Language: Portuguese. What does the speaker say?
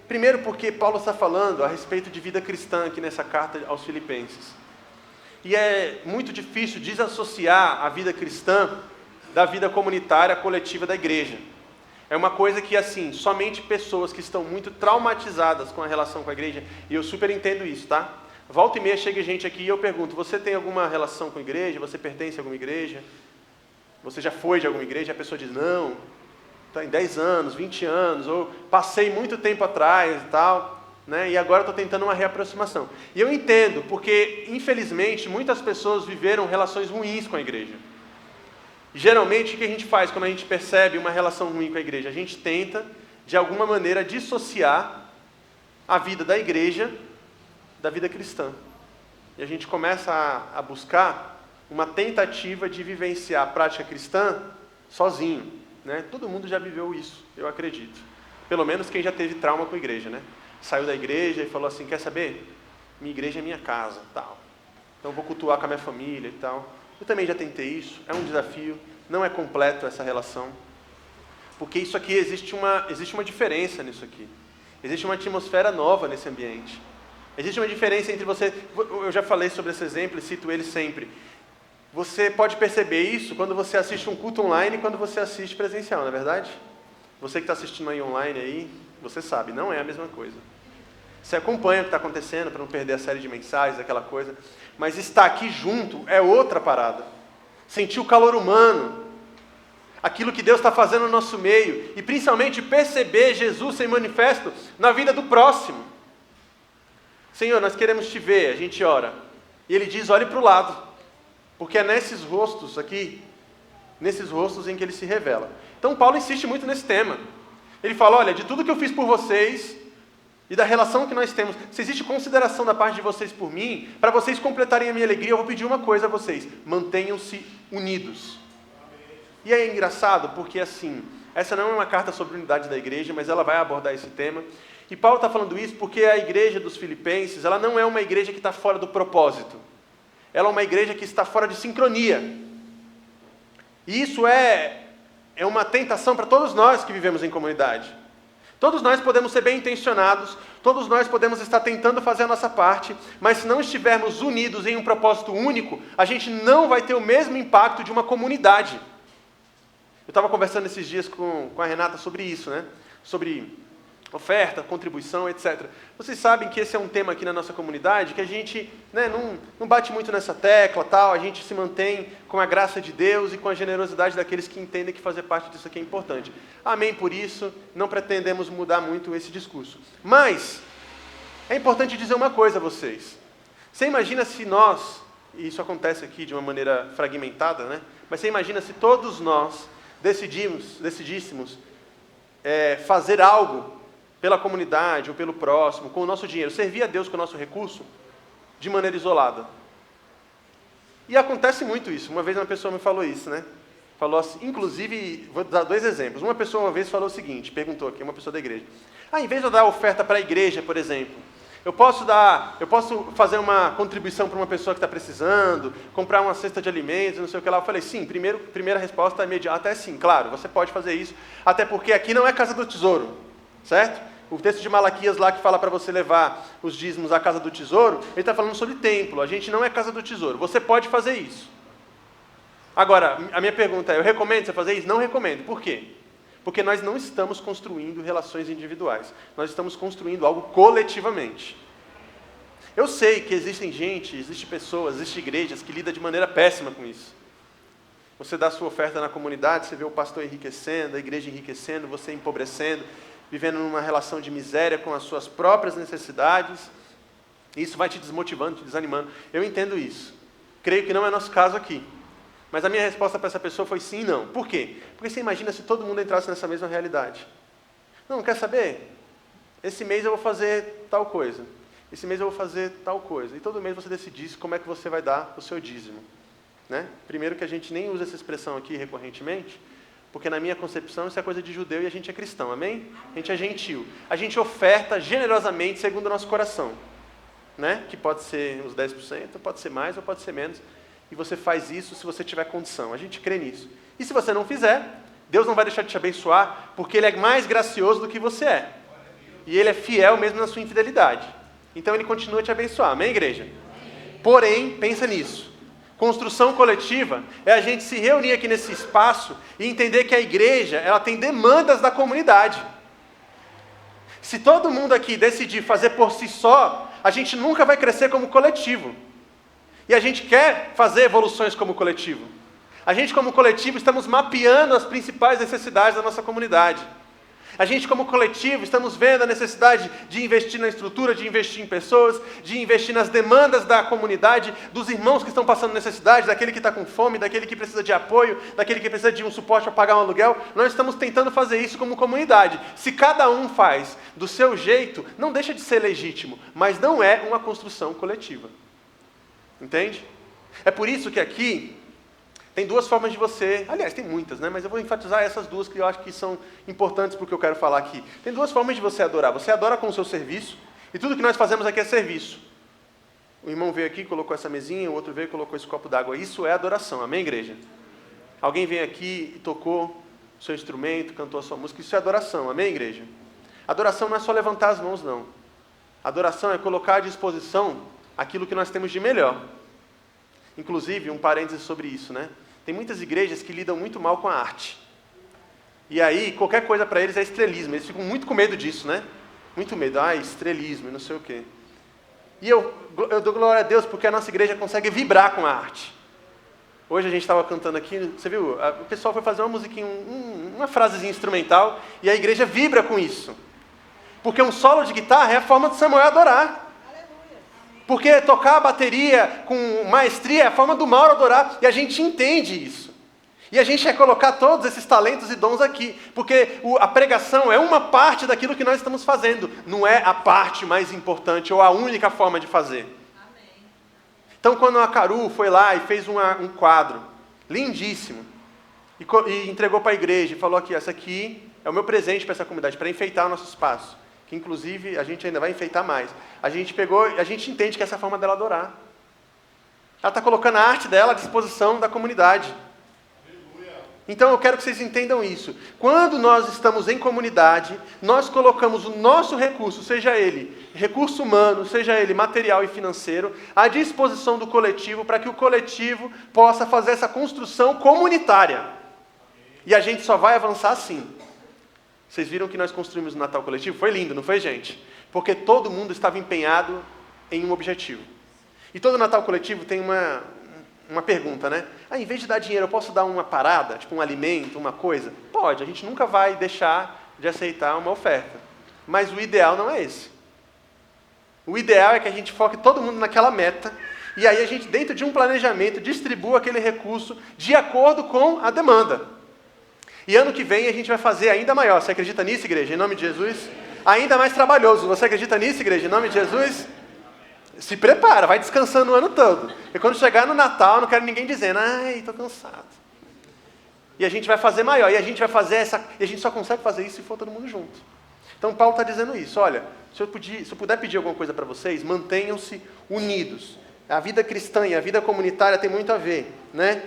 Primeiro porque Paulo está falando a respeito de vida cristã aqui nessa carta aos Filipenses. E é muito difícil desassociar a vida cristã da vida comunitária coletiva da igreja. É uma coisa que, assim, somente pessoas que estão muito traumatizadas com a relação com a igreja, e eu super entendo isso, tá? Volta e meia chega gente aqui e eu pergunto, você tem alguma relação com a igreja? Você pertence a alguma igreja? Você já foi de alguma igreja? A pessoa diz, não, tem 10 anos, 20 anos, ou passei muito tempo atrás e tal, né? E agora estou tentando uma reaproximação. E eu entendo, porque, infelizmente, muitas pessoas viveram relações ruins com a igreja. Geralmente, o que a gente faz quando a gente percebe uma relação ruim com a igreja? A gente tenta, de alguma maneira, dissociar a vida da igreja da vida cristã. E a gente começa a buscar uma tentativa de vivenciar a prática cristã sozinho, né? Todo mundo já viveu isso, eu acredito. Pelo menos quem já teve trauma com a igreja, né? Saiu da igreja e falou assim, quer saber? Minha igreja é minha casa, tal. Então eu vou cultuar com a minha família e tal. Eu também já tentei isso, é um desafio, não é completo essa relação. Porque isso aqui, existe uma diferença nisso aqui. Existe uma atmosfera nova nesse ambiente. Existe uma diferença entre você... Eu já falei sobre esse exemplo e cito ele sempre. Você pode perceber isso quando você assiste um culto online e quando você assiste presencial, não é verdade? Você que está assistindo aí online, aí, você sabe, não é a mesma coisa. Você acompanha o que está acontecendo para não perder a série de mensagens, aquela coisa. Mas estar aqui junto é outra parada. Sentir o calor humano. Aquilo que Deus está fazendo no nosso meio. E principalmente perceber Jesus ser manifesto na vida do próximo. Senhor, nós queremos te ver, a gente ora. E Ele diz, olhe para o lado. Porque é nesses rostos aqui, nesses rostos em que Ele se revela. Então Paulo insiste muito nesse tema. Ele fala, olha, de tudo que eu fiz por vocês... E da relação que nós temos, se existe consideração da parte de vocês por mim, para vocês completarem a minha alegria, eu vou pedir uma coisa a vocês: mantenham-se unidos. E é engraçado porque, assim, essa não é uma carta sobre unidade da igreja, mas ela vai abordar esse tema. E Paulo está falando isso porque a igreja dos Filipenses, ela não é uma igreja que está fora do propósito. Ela é uma igreja que está fora de sincronia. E isso é uma tentação para todos nós que vivemos em comunidade. Todos nós podemos ser bem intencionados, todos nós podemos estar tentando fazer a nossa parte, mas se não estivermos unidos em um propósito único, a gente não vai ter o mesmo impacto de uma comunidade. Eu estava conversando esses dias com a Renata sobre isso, né? Sobre oferta, contribuição, etc. Vocês sabem que esse é um tema aqui na nossa comunidade, que a gente, né, não bate muito nessa tecla, tal, a gente se mantém com a graça de Deus e com a generosidade daqueles que entendem que fazer parte disso aqui é importante. Amém por isso, não pretendemos mudar muito esse discurso. Mas, é importante dizer uma coisa a vocês. Você imagina se nós, e isso acontece aqui de uma maneira fragmentada, né? Mas você imagina se todos nós decidíssemos fazer algo pela comunidade ou pelo próximo, com o nosso dinheiro, servir a Deus com o nosso recurso, de maneira isolada. E acontece muito isso. Uma vez uma pessoa me falou isso, né? Falou assim, inclusive, vou dar 2 exemplos. Uma pessoa uma vez falou o seguinte, perguntou aqui, uma pessoa da igreja. Em vez de eu dar oferta para a igreja, por exemplo, eu posso fazer uma contribuição para uma pessoa que está precisando, comprar uma cesta de alimentos, não sei o que lá. Eu falei, sim, primeira resposta imediata é sim, claro, você pode fazer isso, até porque aqui não é casa do tesouro, certo? O texto de Malaquias lá que fala para você levar os dízimos à casa do tesouro, ele está falando sobre templo, a gente não é casa do tesouro, você pode fazer isso. Agora, a minha pergunta é, eu recomendo você fazer isso? Não recomendo, por quê? Porque nós não estamos construindo relações individuais, nós estamos construindo algo coletivamente. Eu sei que existem pessoas, existem igrejas que lidam de maneira péssima com isso. Você dá a sua oferta na comunidade, você vê o pastor enriquecendo, a igreja enriquecendo, você empobrecendo, vivendo numa relação de miséria com as suas próprias necessidades, e isso vai te desmotivando, te desanimando. Eu entendo isso. Creio que não é nosso caso aqui. Mas a minha resposta para essa pessoa foi sim e não. Por quê? Porque você imagina se todo mundo entrasse nessa mesma realidade. Não, quer saber? Esse mês eu vou fazer tal coisa. Esse mês eu vou fazer tal coisa. E todo mês você decidisse como é que você vai dar o seu dízimo. Né? Primeiro que a gente nem usa essa expressão aqui recorrentemente, porque na minha concepção isso é coisa de judeu e a gente é cristão, amém? A gente é gentil. A gente oferta generosamente segundo o nosso coração. Né? Que pode ser uns 10%, pode ser mais ou pode ser menos. E você faz isso se você tiver condição. A gente crê nisso. E se você não fizer, Deus não vai deixar de te abençoar, porque Ele é mais gracioso do que você é. e Ele é fiel mesmo na sua infidelidade. Então Ele continua a te abençoar. Amém, igreja? Porém, pensa nisso. Construção coletiva é a gente se reunir aqui nesse espaço e entender que a igreja, ela tem demandas da comunidade. Se todo mundo aqui decidir fazer por si só, a gente nunca vai crescer como coletivo. E a gente quer fazer evoluções como coletivo. A gente, como coletivo, estamos mapeando as principais necessidades da nossa comunidade. A gente, como coletivo, estamos vendo a necessidade de investir na estrutura, de investir em pessoas, de investir nas demandas da comunidade, dos irmãos que estão passando necessidade, daquele que está com fome, daquele que precisa de apoio, daquele que precisa de um suporte para pagar um aluguel. Nós estamos tentando fazer isso como comunidade. Se cada um faz do seu jeito, não deixa de ser legítimo, mas não é uma construção coletiva. Entende? É por isso que aqui tem duas formas de você, aliás, tem muitas, né? Mas eu vou enfatizar essas duas que eu acho que são importantes para o que eu quero falar aqui. Tem duas formas de você adorar. Você adora com o seu serviço, e tudo que nós fazemos aqui é serviço. O irmão veio aqui, colocou essa mesinha, o outro veio e colocou esse copo d'água. Isso é adoração, amém, igreja? Alguém veio aqui e tocou o seu instrumento, cantou a sua música. Isso é adoração, amém, igreja? Adoração não é só levantar as mãos, não. Adoração é colocar à disposição aquilo que nós temos de melhor. Inclusive, um parênteses sobre isso, né? Tem muitas igrejas que lidam muito mal com a arte. E aí, qualquer coisa para eles é estrelismo. Eles ficam muito com medo disso, né? Muito medo. Estrelismo e não sei o quê. E eu dou glória a Deus porque a nossa igreja consegue vibrar com a arte. Hoje a gente estava cantando aqui, você viu? O pessoal foi fazer uma musiquinha, uma frasezinha instrumental, e a igreja vibra com isso. Porque um solo de guitarra é a forma de Samuel adorar. Porque tocar a bateria com maestria é a forma do Mauro adorar, e a gente entende isso. E a gente quer colocar todos esses talentos e dons aqui, porque a pregação é uma parte daquilo que nós estamos fazendo, não é a parte mais importante ou a única forma de fazer. Amém. Então, quando a Caru foi lá e fez um quadro lindíssimo, e entregou para a igreja e falou aqui, essa aqui é o meu presente para essa comunidade, para enfeitar o nosso espaço. Que inclusive a gente ainda vai enfeitar mais. A gente entende que essa é a forma dela adorar. Ela está colocando a arte dela à disposição da comunidade. Então eu quero que vocês entendam isso. Quando nós estamos em comunidade, nós colocamos o nosso recurso, seja ele recurso humano, seja ele material e financeiro, à disposição do coletivo, para que o coletivo possa fazer essa construção comunitária. E a gente só vai avançar assim. Vocês viram que nós construímos o Natal coletivo? Foi lindo, não foi, gente? Porque todo mundo estava empenhado em um objetivo. E todo Natal coletivo tem uma pergunta, né? Em vez de dar dinheiro, eu posso dar uma parada, tipo um alimento, uma coisa? Pode, a gente nunca vai deixar de aceitar uma oferta. Mas o ideal não é esse. O ideal é que a gente foque todo mundo naquela meta, e aí a gente, dentro de um planejamento, distribua aquele recurso de acordo com a demanda. E ano que vem a gente vai fazer ainda maior. Você acredita nisso, igreja? Em nome de Jesus? Ainda mais trabalhoso. Você acredita nisso, igreja? Em nome de Jesus? Se prepara, vai descansando o ano todo. E quando chegar no Natal, não quero ninguém dizendo, estou cansado. E a gente vai fazer maior. E a gente vai fazer e a gente só consegue fazer isso se for todo mundo junto. Então Paulo está dizendo isso. Olha, se eu puder pedir alguma coisa para vocês, mantenham-se unidos. A vida cristã e a vida comunitária tem muito a ver, né?